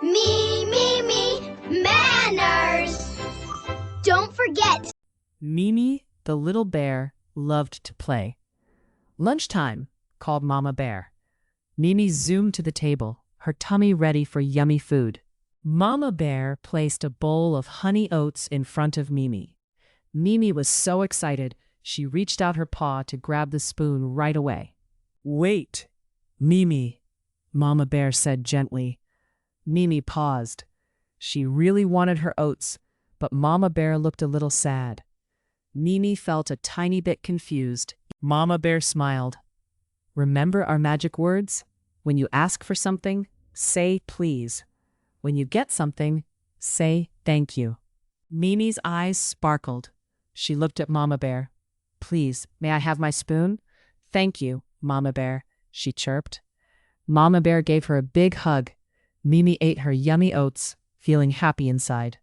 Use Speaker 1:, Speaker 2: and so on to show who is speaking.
Speaker 1: Me, manners. Don't forget.
Speaker 2: Mimi, the little bear, loved to play. "Lunchtime," called Mama Bear. Mimi zoomed to the table, her tummy ready for yummy food. Mama Bear placed a bowl of honey oats in front of Mimi. Mimi was so excited, she reached out her paw to grab the spoon right away. "Wait, Mimi," Mama Bear said gently. Mimi paused. She really wanted her oats, but Mama Bear looked a little sad. Mimi felt a tiny bit confused. Mama Bear smiled. "Remember our magic words? When you ask for something, say please. When you get something, say thank you." Mimi's eyes sparkled. She looked at Mama Bear. "Please, may I have my spoon?" "Thank you, Mama Bear," she chirped. Mama Bear gave her a big hug. Mimi ate her yummy oats, feeling happy inside.